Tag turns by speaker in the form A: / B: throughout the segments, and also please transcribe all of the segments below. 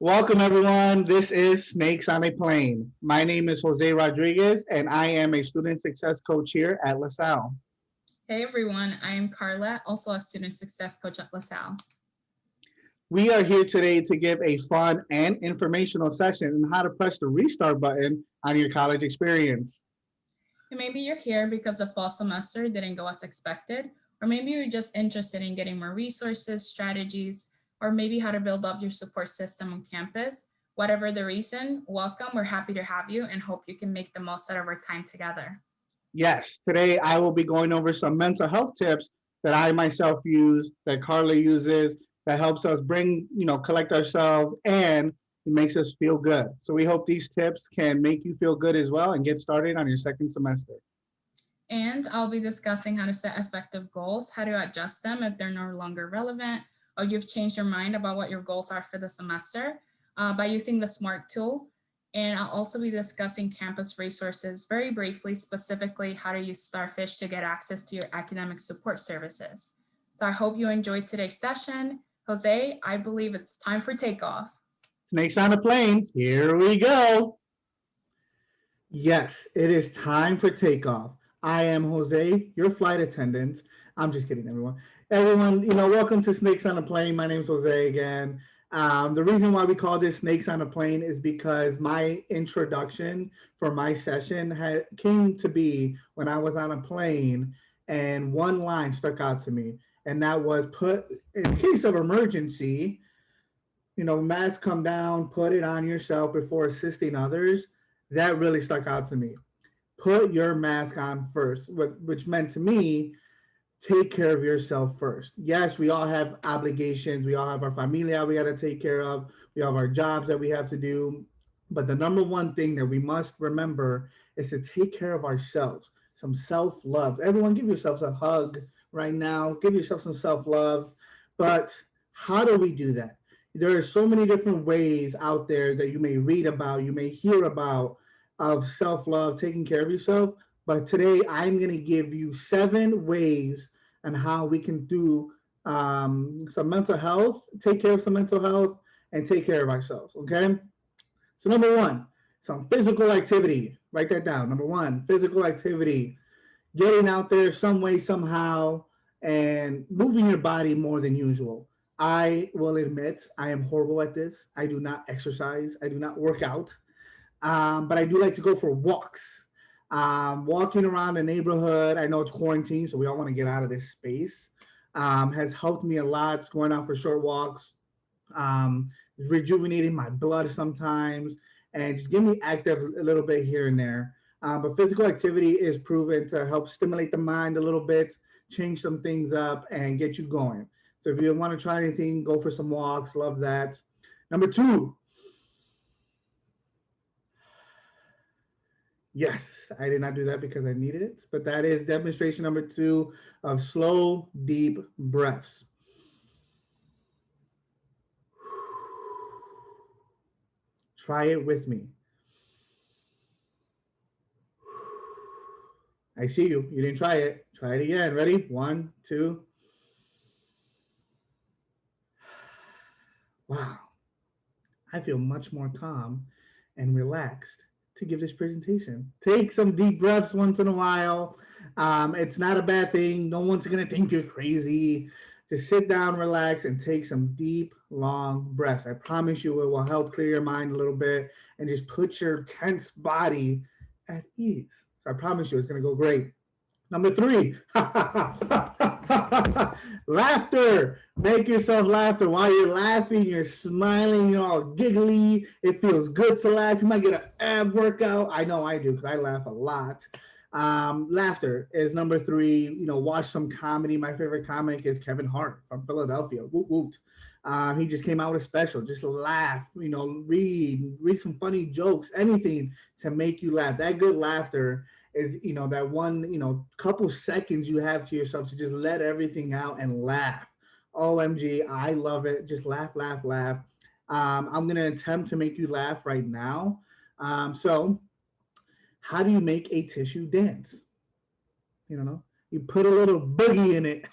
A: Welcome, everyone. This is Snakes on a Plane. My name is Jose Rodriguez, and I am a student success coach here at LaSalle.
B: Hey everyone, I am Carla, also a student success coach at LaSalle.
A: We are here today to give a fun and informational session on how to press the restart button on your college experience.
B: And maybe you're here because the fall semester didn't go as expected, or maybe you're just interested in getting more resources, strategies, or maybe how to build up your support system on campus. Whatever the reason, welcome. We're happy to have you and hope you can make the most out of our time together.
A: Yes, today I will be going over some mental health tips that I myself use, that Carla uses, that helps us collect ourselves and it makes us feel good. So we hope these tips can make you feel good as well and get started on your second semester.
B: And I'll be discussing how to set effective goals, how to adjust them if they're no longer relevant, or you've changed your mind about what your goals are for the semester by using the SMART tool. And I'll also be discussing campus resources very briefly, specifically how to use Starfish to get access to your academic support services. So I hope you enjoyed today's session. Jose, I believe it's time for takeoff.
A: Snakes on a plane, here we go. Yes, it is time for takeoff. I am Jose, your flight attendant. I'm just kidding, everyone. Everyone, welcome to Snakes on a Plane. My name's Jose again. The reason why we call this Snakes on a Plane is because my introduction for my session came to be when I was on a plane and one line stuck out to me. And that was put, in case of emergency, mask come down, put it on yourself before assisting others. That really stuck out to me. Put your mask on first, which meant to me, take care of yourself first. Yes, we all have obligations. We all have our familia we got to take care of. We have our jobs that we have to do. But the number one thing that we must remember is to take care of ourselves. Some self love. Everyone, give yourselves a hug right now. Give yourself some self love. But how do we do that? There are so many different ways out there that you may read about, you may hear about of self love, taking care of yourself. But today I'm going to give you 7 ways on how we can do some mental health, take care of some mental health, and take care of ourselves. Okay. So, number 1, some physical activity. Write that down. Number 1, physical activity. Getting out there some way, somehow, and moving your body more than usual. I will admit I am horrible at this. I do not exercise, I do not work out. But I do like to go for walks. Walking around the neighborhood, I know it's quarantine, so we all want to get out of this space. Has helped me a lot. Going out for short walks, rejuvenating my blood sometimes, and just getting me active a little bit here and there. But physical activity is proven to help stimulate the mind a little bit, change some things up, and get you going. So if you want to try anything, go for some walks. Love that. Number 2, yes, I did not do that because I needed it, but that is demonstration number 2 of slow, deep breaths. Try it with me. I see you. You didn't try it. Try it again. Ready? 1, 2. Wow. I feel much more calm and relaxed to give this presentation. Take some deep breaths once in a while. It's not a bad thing. No one's going to think you're crazy. Just sit down, relax, and take some deep, long breaths. I promise you it will help clear your mind a little bit and just put your tense body at ease. So I promise you it's going to go great. Number 3, laughter. Make yourself laughter. While you're laughing, you're smiling, you're all giggly. It feels good to laugh. You might get an ab workout. I know I do because I laugh a lot. Laughter is number 3. Watch some comedy. My favorite comic is Kevin Hart from Philadelphia. Woot woot. He just came out with a special. Just laugh. Read some funny jokes. Anything to make you laugh. That good laughter is that one couple seconds you have to yourself to just let everything out and laugh. OMG, I love it. Just laugh, laugh, laugh. I'm gonna attempt to make you laugh right now. So how do you make a tissue dance? You put a little boogie in it.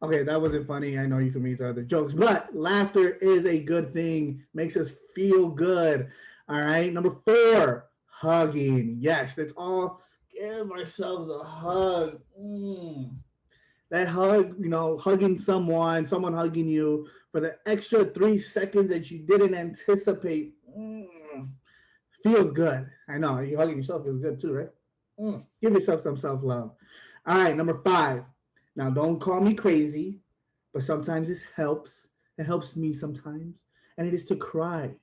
A: Okay, that wasn't funny. I know you can read the other jokes, but laughter is a good thing. Makes us feel good. All right. Number four, hugging. Yes, let's all give ourselves a hug. That hug, hugging someone hugging you for the extra 3 seconds that you didn't anticipate. Feels good. I know. You hugging yourself feels good too, right? Give yourself some self love. All right, number five. Now, don't call me crazy, but sometimes this helps. It helps me sometimes, and it is to cry.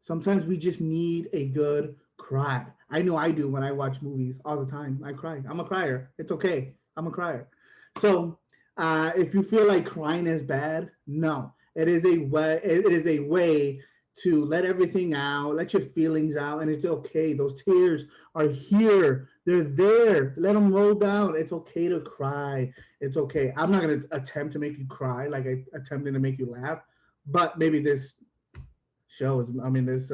A: Sometimes we just need a good cry. I know I do when I watch movies all the time. I cry. I'm a crier. It's okay. I'm a crier. So, if you feel like crying is bad, no. It is a way. It is a way to let everything out, let your feelings out, and it's okay. Those tears are here. They're there. Let them roll down. It's okay to cry. It's okay. I'm not gonna attempt to make you cry like I attempted to make you laugh, but maybe this this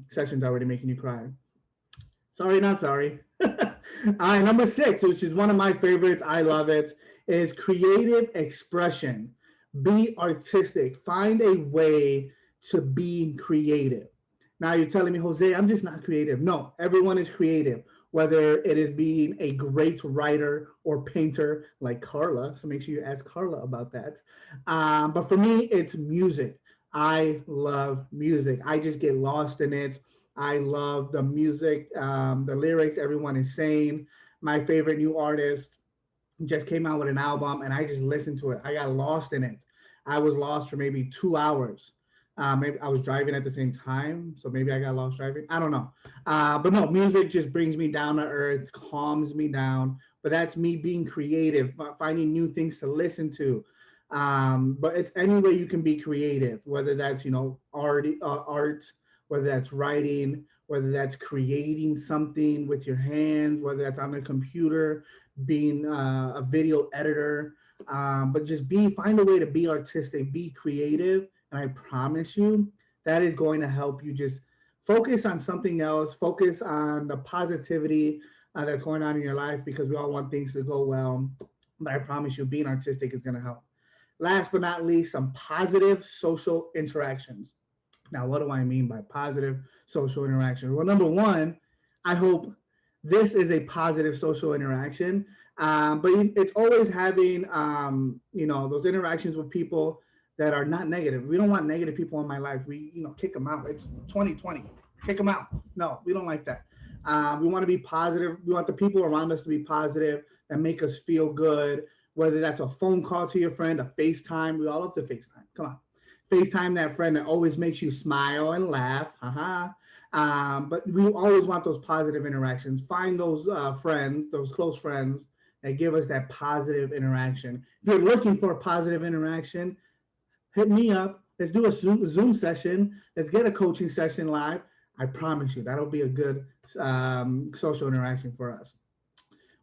A: session's already making you cry. Sorry, not sorry. All right, number six, which is one of my favorites, I love it, is creative expression. Be artistic. Find a way to be creative. Now you're telling me, Jose, I'm just not creative. No, everyone is creative, whether it is being a great writer or painter like Carla. So make sure you ask Carla about that. But for me, it's music. I love music. I just get lost in it. I love the music, the lyrics everyone is saying. My favorite new artist just came out with an album and I just listened to it. I got lost in it. I was lost for maybe 2 hours. Maybe I was driving at the same time, so maybe I got lost driving. I don't know. But no, music just brings me down to earth, calms me down. But that's me being creative, finding new things to listen to. But it's any way you can be creative, whether that's art, whether that's writing, whether that's creating something with your hands, whether that's on the computer, being a video editor, but just find a way to be artistic, be creative, and I promise you that is going to help you just focus on something else, focus on the positivity that's going on in your life because we all want things to go well. But I promise you, being artistic is going to help. Last but not least, some positive social interactions. Now, what do I mean by positive social interaction? Well, number one, I hope this is a positive social interaction, but it's always having, those interactions with people that are not negative. We don't want negative people in my life. We, kick them out. It's 2020. Kick them out. No, we don't like that. We want to be positive. We want the people around us to be positive that make us feel good, whether that's a phone call to your friend, a FaceTime. We all love to FaceTime. Come on. FaceTime that friend that always makes you smile and laugh. Haha. But we always want those positive interactions. Find those friends, those close friends that give us that positive interaction. If you're looking for a positive interaction, hit me up. Let's do a Zoom session. Let's get a coaching session live. I promise you that'll be a good social interaction for us.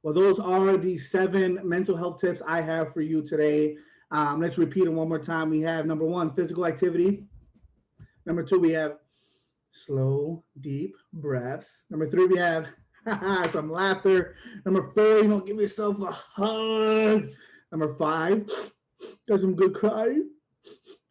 A: Well, those are the 7 mental health tips I have for you today. Let's repeat them one more time. We have number 1, physical activity. Number 2, we have slow, deep breaths. Number 3, we have some laughter. Number 4, give yourself a hug. Number 5, got some good cry.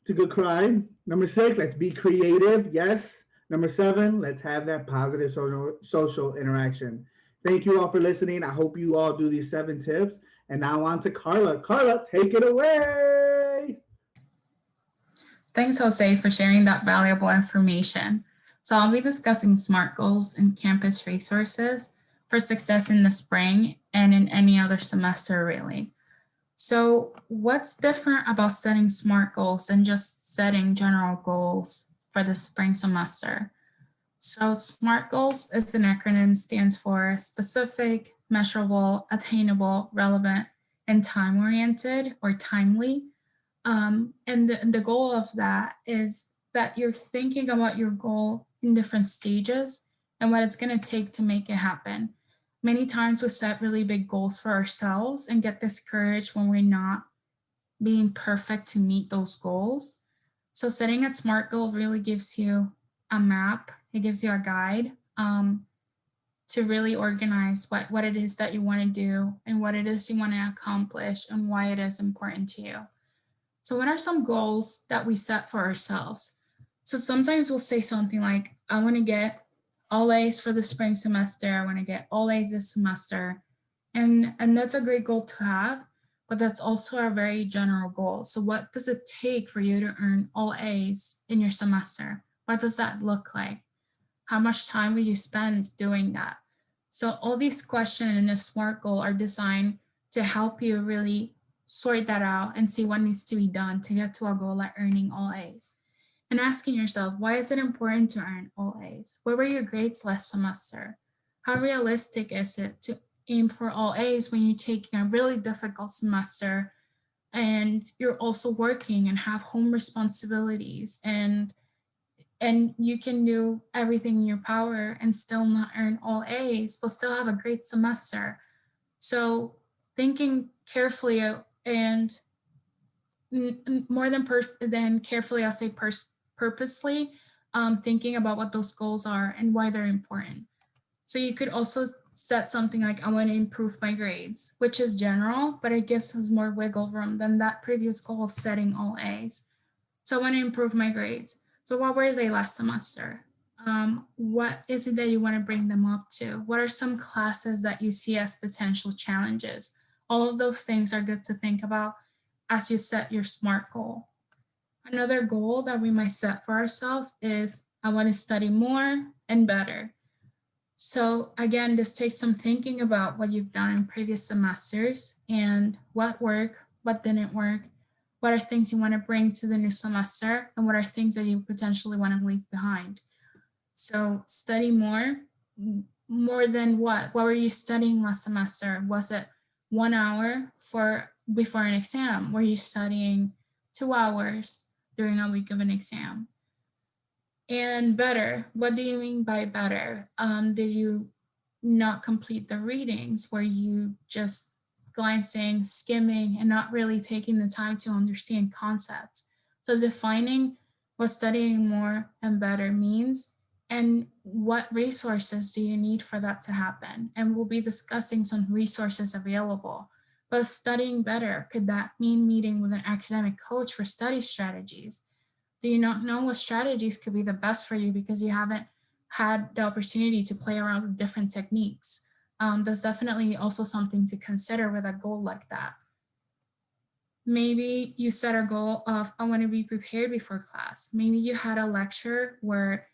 A: It's a good cry. Number 6, let's be creative. Yes. Number 7, let's have that positive social interaction. Thank you all for listening. I hope you all do these 7 tips. And now on to Carla. Carla, take it away.
B: Thanks, Jose, for sharing that valuable information. So I'll be discussing SMART goals and campus resources for success in the spring and in any other semester, really. So what's different about setting SMART goals than just setting general goals for the spring semester? So SMART goals is an acronym, stands for specific, measurable, attainable, relevant, and time-oriented or timely. And the goal of that is that you're thinking about your goal in different stages and what it's going to take to make it happen. Many times we set really big goals for ourselves and get discouraged when we're not being perfect to meet those goals. So setting a SMART goal really gives you a map. It gives you a guide to really organize what it is that you want to do and what it is you want to accomplish and why it is important to you. So what are some goals that we set for ourselves? So sometimes we'll say something like, I want to get all A's for the spring semester. I want to get all A's this semester. And that's a great goal to have, but that's also a very general goal. So what does it take for you to earn all A's in your semester? What does that look like? How much time will you spend doing that? So all these questions in a SMART goal are designed to help you really sort that out and see what needs to be done to get to a goal like earning all A's. And asking yourself, why is it important to earn all A's? What were your grades last semester? How realistic is it to aim for all A's when you're taking a really difficult semester and you're also working and have home responsibilities and you can do everything in your power and still not earn all A's, but still have a great semester. So thinking carefully and more than carefully, I'll say purposely, thinking about what those goals are and why they're important. So you could also set something like, I want to improve my grades, which is general, but it gives us more wiggle room than that previous goal of setting all A's. So I want to improve my grades. So what were they last semester? What is it that you want to bring them up to? What are some classes that you see as potential challenges? All of those things are good to think about as you set your SMART goal. Another goal that we might set for ourselves is, I want to study more and better. So again, this takes some thinking about what you've done in previous semesters and what worked, what didn't work, what are things you want to bring to the new semester, and what are things that you potentially want to leave behind. So study more than what? What were you studying last semester? Was it 1 hour before an exam? Were you studying 2 hours during a week of an exam? And better, what do you mean by better? Did you not complete the readings? Were you just glancing, skimming, and not really taking the time to understand concepts? So defining what studying more and better means and what resources do you need for that to happen? And we'll be discussing some resources available. But studying better, could that mean meeting with an academic coach for study strategies? Do you not know what strategies could be the best for you because you haven't had the opportunity to play around with different techniques? That's definitely also something to consider with a goal like that. Maybe you set a goal of, I want to be prepared before class. Maybe you had a lecture where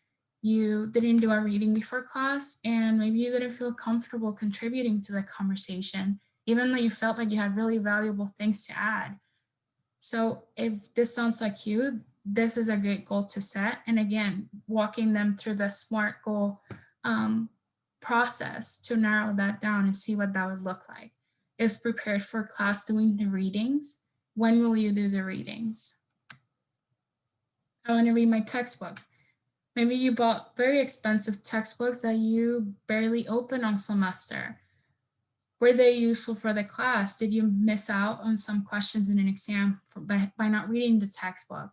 B: you didn't do a reading before class, and maybe you didn't feel comfortable contributing to the conversation, even though you felt like you had really valuable things to add. So if this sounds like you, this is a great goal to set. And again, walking them through the SMART goal process to narrow that down and see what that would look like. Is prepared for class doing the readings. When will you do the readings? I want to read my textbooks. Maybe you bought very expensive textbooks that you barely open on semester. Were they useful for the class? Did you miss out on some questions in an exam by not reading the textbook?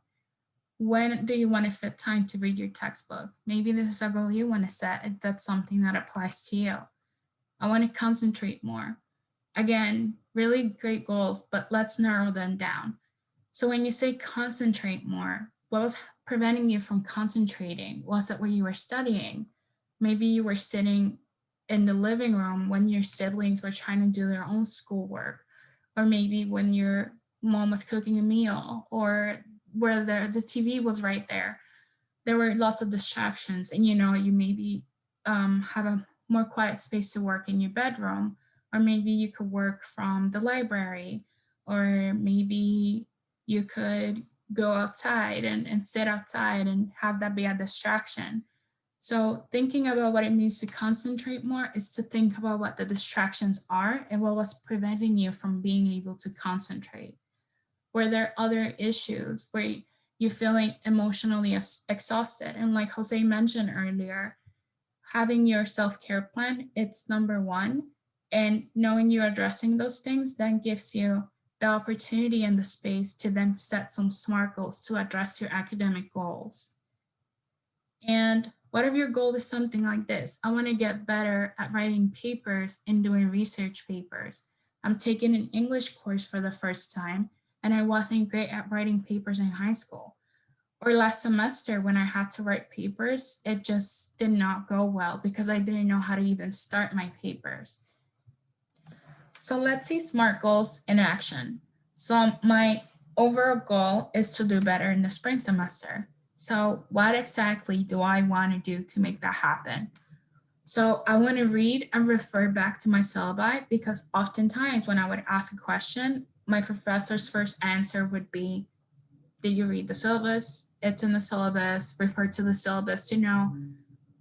B: When do you want to fit time to read your textbook? Maybe this is a goal you want to set if that's something that applies to you. I want to concentrate more. Again, really great goals, but let's narrow them down. So when you say concentrate more, what was preventing you from concentrating? Was it where you were studying? Maybe you were sitting in the living room when your siblings were trying to do their own schoolwork, or maybe when your mom was cooking a meal, or where the TV was right there. There were lots of distractions, and you maybe have a more quiet space to work in your bedroom, or maybe you could work from the library, or maybe you could go outside and sit outside and have that be a distraction. So thinking about what it means to concentrate more is to think about what the distractions are and what was preventing you from being able to concentrate. Were there other issues where you're feeling emotionally exhausted? And like Jose mentioned earlier, having your self-care plan, it's number one. And knowing you're addressing those things then gives you the opportunity and the space to then set some SMART goals to address your academic goals. And What if your goal is something like this? I want to get better at writing papers and doing research papers. I'm taking an English course for the first time, and I wasn't great at writing papers in high school. Or last semester when I had to write papers, it just did not go well because I didn't know how to even start my papers. So let's see SMART goals in action. So my overall goal is to do better in the spring semester. So what exactly do I want to do to make that happen? So I want to read and refer back to my syllabi because oftentimes when I would ask a question, my professor's first answer would be, did you read the syllabus? It's in the syllabus, refer to the syllabus to know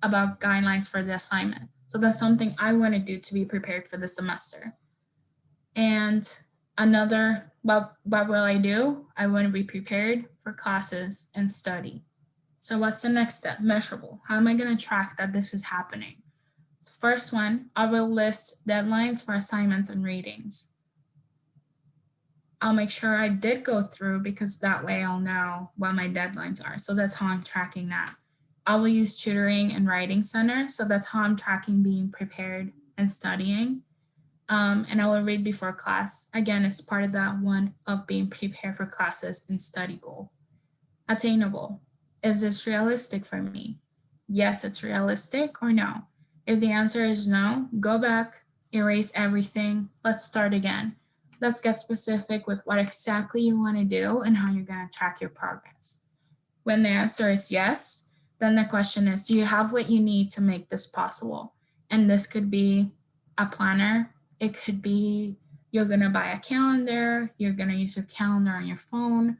B: about guidelines for the assignment. So that's something I want to do to be prepared for the semester. And what will I do? I want to be prepared for classes and study. So what's the next step? Measurable. How am I going to track that this is happening? So first one, I will list deadlines for assignments and readings. I'll make sure I did go through because that way I'll know what my deadlines are. So that's how I'm tracking that. I will use tutoring and writing center. So that's how I'm tracking being prepared and studying. And I will read before class. Again, it's part of that one of being prepared for classes and study goal. Attainable. Is this realistic for me? Yes, it's realistic, or no? If the answer is no, go back, erase everything. Let's start again. Let's get specific with what exactly you want to do and how you're going to track your progress. When the answer is yes, then the question is, do you have what you need to make this possible? And this could be a planner. It could be you're going to buy a calendar, you're going to use your calendar on your phone,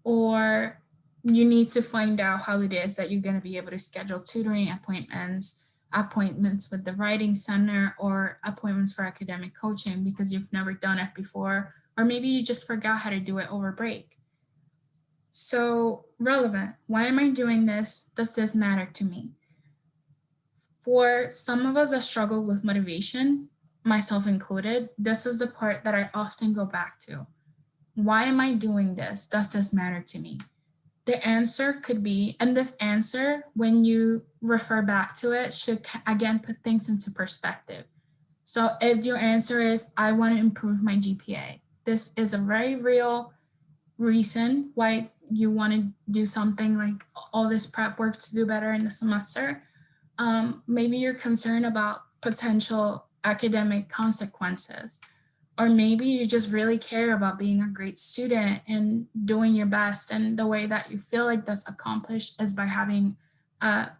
B: or you need to find out how it is that you're going to be able to schedule tutoring appointments with the writing center, or appointments for academic coaching because you've never done it before, or maybe you just forgot how to do it over break. So relevant, why am I doing this? Does this matter to me? For some of us that struggle with motivation, myself included, this is the part that I often go back to. Why am I doing this? Does this matter to me? The answer could be, and this answer, when you refer back to it, should again put things into perspective. So if your answer is, I want to improve my GPA, this is a very real reason why you want to do something like all this prep work to do better in the semester. Maybe you're concerned about potential academic consequences, or maybe you just really care about being a great student and doing your best, and the way that you feel like that's accomplished is by having a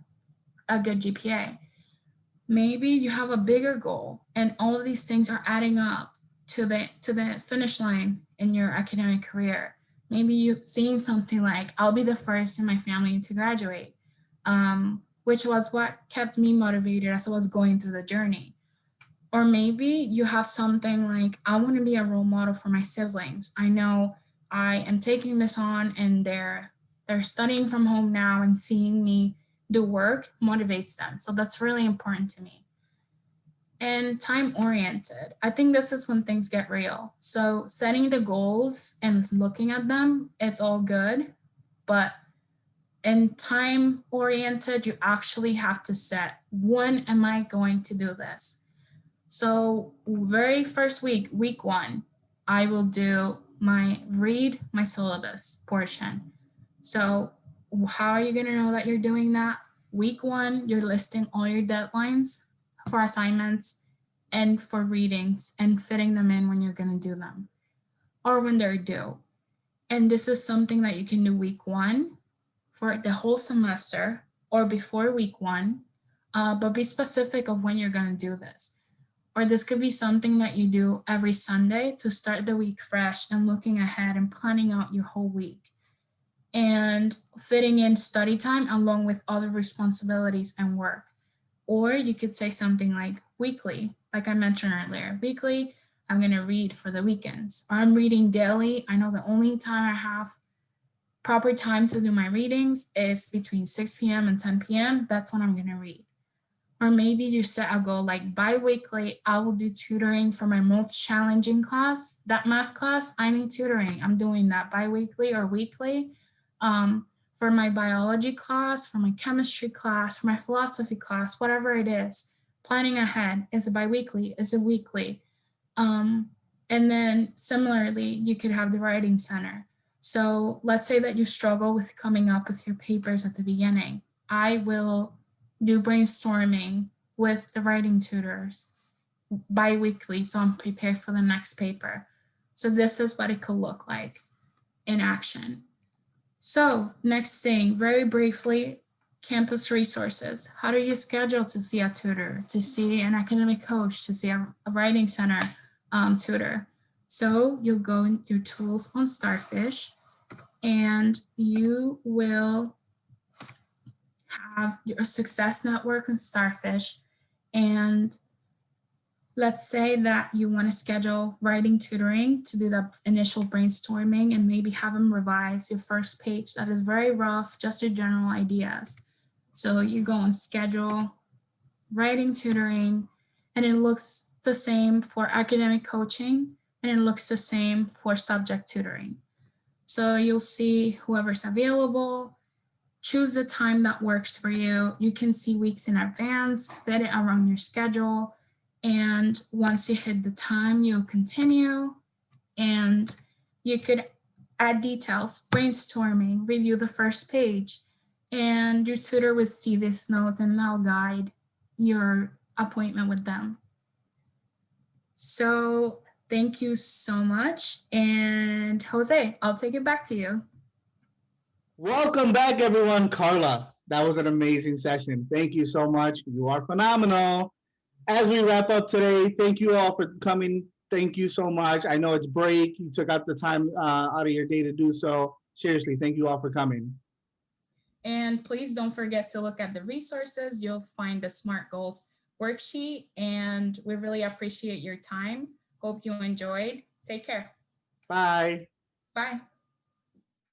B: good GPA. Maybe you have a bigger goal and all of these things are adding up to the finish line in your academic career. Maybe you've seen something like, I'll be the first in my family to graduate, which was what kept me motivated as I was going through the journey. Or maybe you have something like, I want to be a role model for my siblings. I know I am taking this on and they're studying from home now, and seeing me do work motivates them. So that's really important to me. And time oriented. I think this is when things get real. So setting the goals and looking at them, it's all good, but in time oriented, you actually have to set, when am I going to do this? So very first week 1, I will do read my syllabus portion. So how are you going to know that you're doing that? Week 1, you're listing all your deadlines for assignments and for readings and fitting them in when you're going to do them or when they're due. And this is something that you can do week 1 for the whole semester or before week 1, but be specific of when you're going to do this. Or this could be something that you do every Sunday to start the week fresh and looking ahead and planning out your whole week and fitting in study time along with other responsibilities and work. Or you could say something like weekly, like I mentioned earlier. Weekly, I'm going to read for the weekends, or I'm reading daily. I know the only time I have proper time to do my readings is between 6 p.m. and 10 p.m. That's when I'm going to read. Or maybe you set a goal like bi-weekly, I will do tutoring for my most challenging class. That math class, I need tutoring. I'm doing that bi-weekly or weekly. for my biology class, for my chemistry class, for my philosophy class, whatever it is. Planning ahead, is it biweekly, is it weekly? And then similarly, you could have the writing center. So let's say that you struggle with coming up with your papers at the beginning. I will do brainstorming with the writing tutors bi-weekly, so I'm prepared for the next paper. So this is what it could look like in action. So next thing, very briefly, campus resources. How do you schedule to see a tutor, to see an academic coach, to see a writing center tutor? So you'll go in your tools on Starfish, and you will have your success network on Starfish. And let's say that you want to schedule writing tutoring to do the initial brainstorming and maybe have them revise your first page that is very rough, just your general ideas. So you go on schedule, writing tutoring, and it looks the same for academic coaching, and it looks the same for subject tutoring. So you'll see whoever's available, choose the time that works for you. You can see weeks in advance, fit it around your schedule. And once you hit the time, you'll continue, and you could add details, brainstorming, review the first page, and your tutor will see this note and they'll guide your appointment with them. So thank you so much. And Jose, I'll take it back to you.
A: Welcome back, everyone. Carla, that was an amazing session. Thank you so much. You are phenomenal. As we wrap up today, thank you all for coming. Thank you so much. I know it's break. You took out the time out of your day to do so. Seriously, thank you all for coming.
B: And please don't forget to look at the resources. You'll find the SMART Goals worksheet, and we really appreciate your time. Hope you enjoyed. Take care.
A: Bye.
B: Bye.